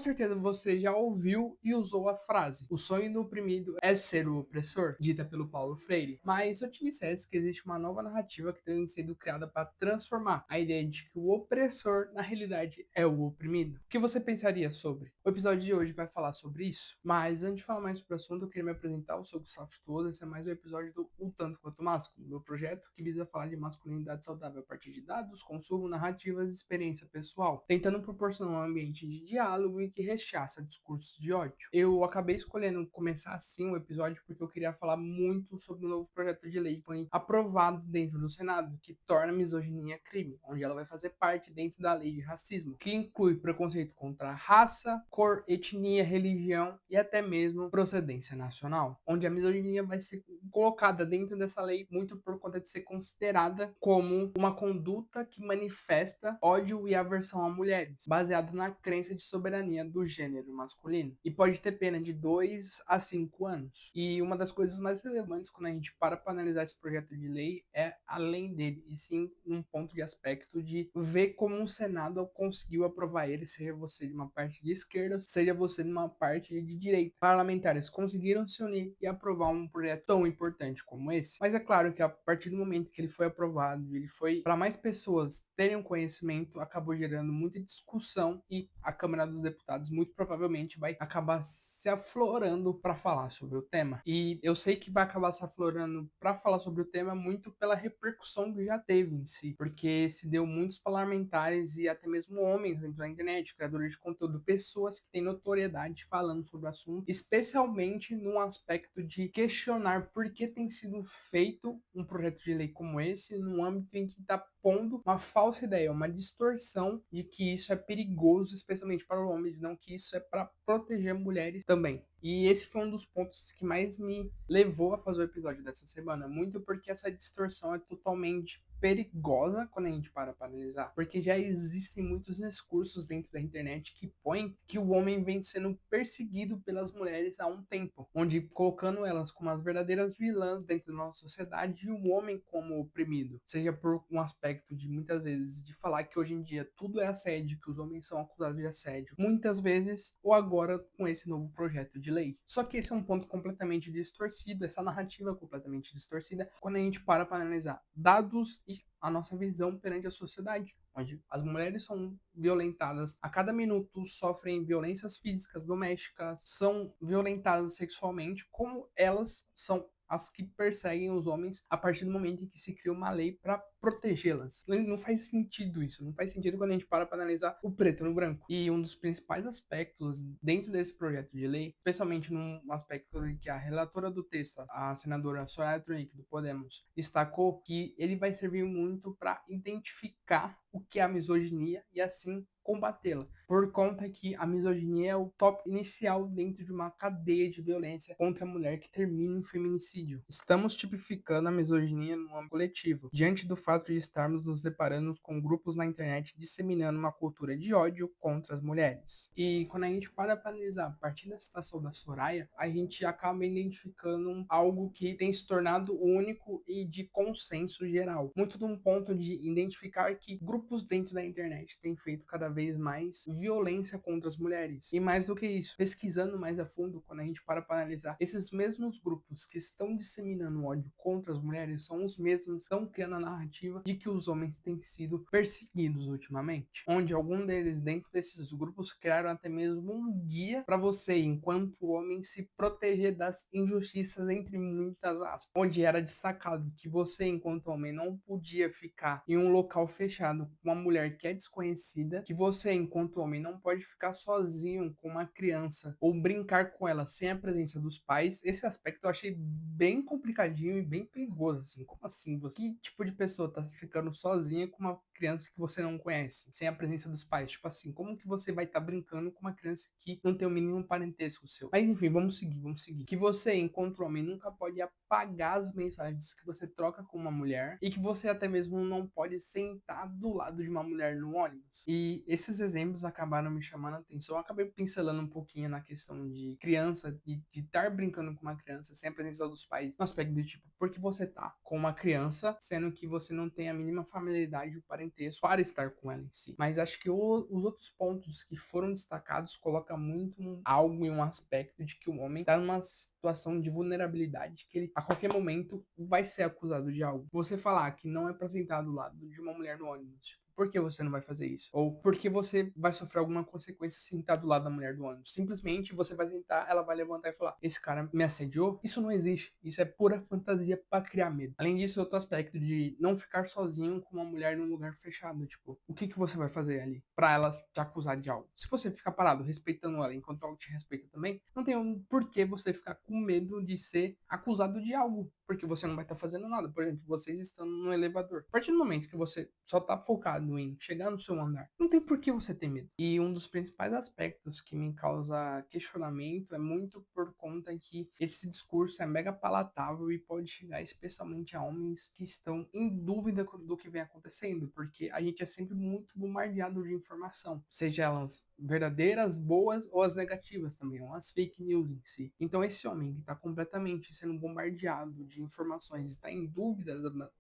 certeza você já ouviu e usou a frase: o sonho do oprimido é ser o opressor, dita pelo Paulo Freire. Mas se eu te dissesse que existe uma nova narrativa que tem sido criada para transformar a ideia de que o opressor, na realidade, é o oprimido, o que você pensaria sobre? O episódio de hoje vai falar sobre isso, mas antes de falar mais sobre o assunto, eu queria me apresentar. Eu sou o Gustavo Todo, esse é mais um episódio do Um Tanto Quanto Másculo, meu projeto que visa falar de masculinidade saudável a partir de dados, consumo, narrativas e experiência pessoal, tentando proporcionar um ambiente de diálogo e que rechaça discursos de ódio. Eu acabei escolhendo começar assim o episódio porque eu queria falar muito sobre o novo projeto de lei que foi aprovado dentro do Senado, que torna a misoginia crime, onde ela vai fazer parte dentro da lei de racismo, que inclui preconceito contra raça, cor, etnia, religião e até mesmo procedência nacional, onde a misoginia vai ser colocada dentro dessa lei muito por conta de ser considerada como uma conduta que manifesta ódio e aversão a mulheres, baseado na crença de soberania do gênero masculino, e pode ter pena de 2 a 5 anos. E uma das coisas mais relevantes quando a gente para analisar esse projeto de lei é além dele, e sim um ponto de aspecto de ver como o Senado conseguiu aprovar ele, seja você de uma parte de esquerda, seja você de uma parte de direita. Parlamentares conseguiram se unir e aprovar um projeto tão importante como esse. Mas é claro que a partir do momento que ele foi aprovado, ele foi para mais pessoas terem um conhecimento, acabou gerando muita discussão e a Câmara dos Deputados muito provavelmente vai acabar se aflorando para falar sobre o tema. E eu sei que vai acabar se aflorando para falar sobre o tema muito pela repercussão que já teve em si, porque se deu muitos parlamentares e até mesmo homens dentro da internet, criadores de conteúdo, pessoas que têm notoriedade falando sobre o assunto, especialmente no aspecto de questionar por que tem sido feito um projeto de lei como esse num âmbito em que está pondo uma falsa ideia, uma distorção de que isso é perigoso, especialmente para homens, não que isso é para proteger mulheres também. E esse foi um dos pontos que mais me levou a fazer o episódio dessa semana, muito porque essa distorção é totalmente perigosa quando a gente para analisar, porque já existem muitos discursos dentro da internet que põem que o homem vem sendo perseguido pelas mulheres há um tempo, onde colocando elas como as verdadeiras vilãs dentro da nossa sociedade e o homem como oprimido, seja por um aspecto de muitas vezes de falar que hoje em dia tudo é assédio, que os homens são acusados de assédio, muitas vezes, ou agora com esse novo projeto de lei. Só que esse é um ponto completamente distorcido, essa narrativa é completamente distorcida quando a gente para analisar dados e a nossa visão perante a sociedade, onde as mulheres são violentadas a cada minuto, sofrem violências físicas domésticas, são violentadas sexualmente, como elas são as que perseguem os homens a partir do momento em que se cria uma lei para protegê-las. Não faz sentido isso, não faz sentido quando a gente para analisar o preto no branco. E um dos principais aspectos dentro desse projeto de lei, especialmente num aspecto em que a relatora do texto, a senadora Soraya Tronic do Podemos, destacou que ele vai servir muito para identificar o que é a misoginia e assim combatê-la, por conta que a misoginia é o top inicial dentro de uma cadeia de violência contra a mulher que termina em feminicídio. Estamos tipificando a misoginia no âmbito coletivo, diante do fato de estarmos nos deparando com grupos na internet disseminando uma cultura de ódio contra as mulheres. E quando a gente para analisar a partir da citação da Soraya, a gente acaba identificando algo que tem se tornado único e de consenso geral. Muito de um ponto de identificar que grupos dentro da internet têm feito cada vez mais violência contra as mulheres. E mais do que isso, pesquisando mais a fundo, quando a gente para analisar, esses mesmos grupos que estão disseminando ódio contra as mulheres são os mesmos que estão criando a narrativa de que os homens têm sido perseguidos ultimamente. Onde algum deles, dentro desses grupos, criaram até mesmo um guia para você, enquanto homem, se proteger das injustiças, entre muitas aspas. Onde era destacado que você, enquanto homem, não podia ficar em um local fechado com uma mulher que é desconhecida, que você, enquanto homem, não pode ficar sozinho com uma criança ou brincar com ela sem a presença dos pais. Esse aspecto eu achei bem complicadinho e bem perigoso, assim. Como assim? Que tipo de pessoa tá ficando sozinha com uma criança que você não conhece, sem a presença dos pais? Tipo assim, como que você vai estar brincando com uma criança que não tem o mínimo parentesco seu? Mas enfim, vamos seguir. Que você, enquanto homem, nunca pode apagar as mensagens que você troca com uma mulher e que você até mesmo não pode sentar do lado de uma mulher no ônibus. E esses exemplos acabaram me chamando a atenção. Eu acabei pincelando um pouquinho na questão de criança, de estar brincando com uma criança sem a presença dos pais, no aspecto do tipo, porque você tá com uma criança, sendo que você não tem a mínima familiaridade ou parentesco parentesco para estar com ela em si. Mas acho que os outros pontos que foram destacados coloca muito algo em um aspecto de que o homem está numa situação de vulnerabilidade, que ele a qualquer momento vai ser acusado de algo. Você falar que não é pra sentar do lado de uma mulher no ônibus, por que você não vai fazer isso? Ou por que você vai sofrer alguma consequência se sentar do lado da mulher do ônibus? Simplesmente você vai sentar, ela vai levantar e falar: esse cara me assediou? Isso não existe. Isso é pura fantasia para criar medo. Além disso, outro aspecto de não ficar sozinho com uma mulher num lugar fechado. Tipo, o que que você vai fazer ali para ela te acusar de algo? Se você ficar parado respeitando ela enquanto ela te respeita também, não tem um porquê você ficar com medo de ser acusado de algo, porque você não vai estar fazendo nada. Por exemplo, vocês estão no elevador. A partir do momento que você só tá focado em chegar no seu andar, não tem por que você ter medo. E um dos principais aspectos que me causa questionamento é muito por conta que esse discurso é mega palatável e pode chegar especialmente a homens que estão em dúvida do que vem acontecendo, porque a gente é sempre muito bombardeado de informação, seja elas verdadeiras, boas ou as negativas também, ou as fake news em si. Então esse homem que está completamente sendo bombardeado de informações, está em dúvida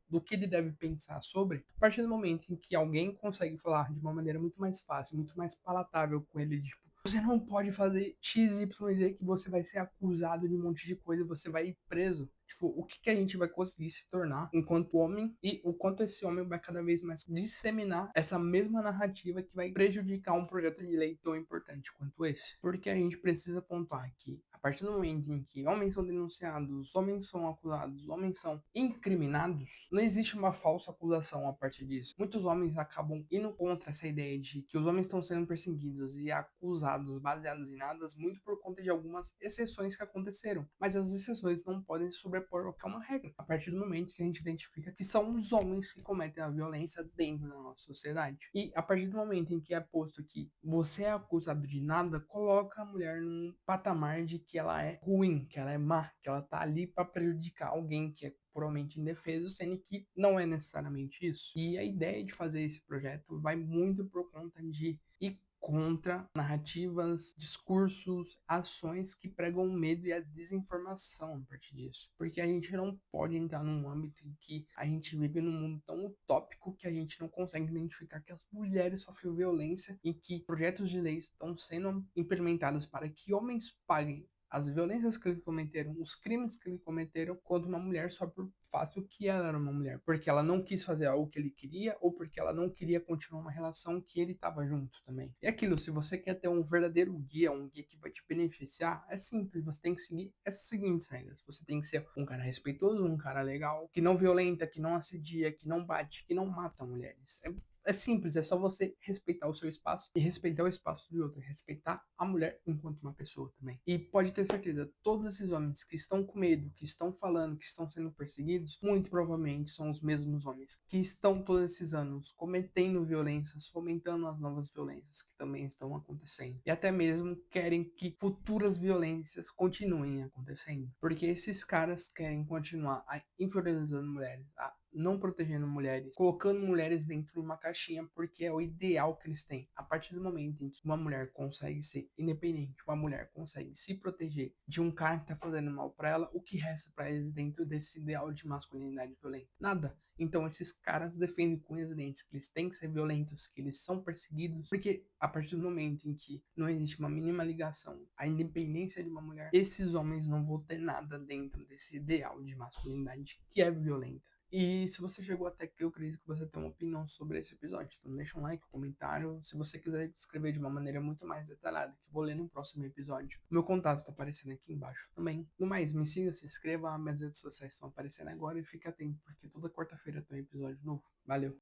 do que ele deve pensar sobre, a partir do momento em que alguém consegue falar de uma maneira muito mais fácil, muito mais palatável com ele, tipo, você não pode fazer X, Y, Z que você vai ser acusado de um monte de coisa, você vai ir preso. Tipo, o que, que a gente vai conseguir se tornar enquanto homem e o quanto esse homem vai cada vez mais disseminar essa mesma narrativa que vai prejudicar um projeto de lei tão importante quanto esse. Porque a gente precisa pontuar que, a partir do momento em que homens são denunciados, homens são acusados, homens são incriminados, não existe uma falsa acusação a partir disso. Muitos homens acabam indo contra essa ideia de que os homens estão sendo perseguidos e acusados baseados em nada, muito por conta de algumas exceções que aconteceram. Mas as exceções não podem se sobrepor ao que é uma regra. A partir do momento que a gente identifica que são os homens que cometem a violência dentro da nossa sociedade. E a partir do momento em que é posto que você é acusado de nada, coloca a mulher num patamar de que ela é ruim, que ela é má, que ela tá ali para prejudicar alguém que é puramente indefeso, sendo que não é necessariamente isso. E a ideia de fazer esse projeto vai muito por conta de ir contra narrativas, discursos, ações que pregam o medo e a desinformação a partir disso. Porque a gente não pode entrar num âmbito em que a gente vive num mundo tão utópico que a gente não consegue identificar que as mulheres sofrem violência e que projetos de leis estão sendo implementados para que homens paguem as violências que eles cometeram, os crimes que eles cometeram, quando uma mulher só por fato que ela era uma mulher, porque ela não quis fazer algo que ele queria ou porque ela não queria continuar uma relação que ele estava junto também. E aquilo, se você quer ter um verdadeiro guia, um guia que vai te beneficiar, é simples, você tem que seguir essas seguintes regras. Você tem que ser um cara respeitoso, um cara legal, que não violenta, que não assedia, que não bate, que não mata mulheres. É simples, é só você respeitar o seu espaço e respeitar o espaço do outro, respeitar a mulher enquanto uma pessoa também. E pode ter certeza, todos esses homens que estão com medo, que estão falando, que estão sendo perseguidos, muito provavelmente são os mesmos homens que estão todos esses anos cometendo violências, fomentando as novas violências que também estão acontecendo. E até mesmo querem que futuras violências continuem acontecendo. Porque esses caras querem continuar inferiorizando mulheres, não protegendo mulheres, colocando mulheres dentro de uma caixinha porque é o ideal que eles têm. A partir do momento em que uma mulher consegue ser independente, uma mulher consegue se proteger de um cara que tá fazendo mal para ela, o que resta para eles dentro desse ideal de masculinidade violenta? Nada. Então esses caras defendem com os dentes que eles têm que ser violentos, que eles são perseguidos, porque a partir do momento em que não existe uma mínima ligação à independência de uma mulher, esses homens não vão ter nada dentro desse ideal de masculinidade que é violenta. E se você chegou até aqui, eu acredito que você tem uma opinião sobre esse episódio. Então deixa um like, um comentário. Se você quiser escrever de uma maneira muito mais detalhada, que eu vou ler no próximo episódio. Meu contato está aparecendo aqui embaixo também. No mais, me siga, se inscreva. Minhas redes sociais estão aparecendo agora e fique atento, porque toda quarta-feira tem um episódio novo. Valeu!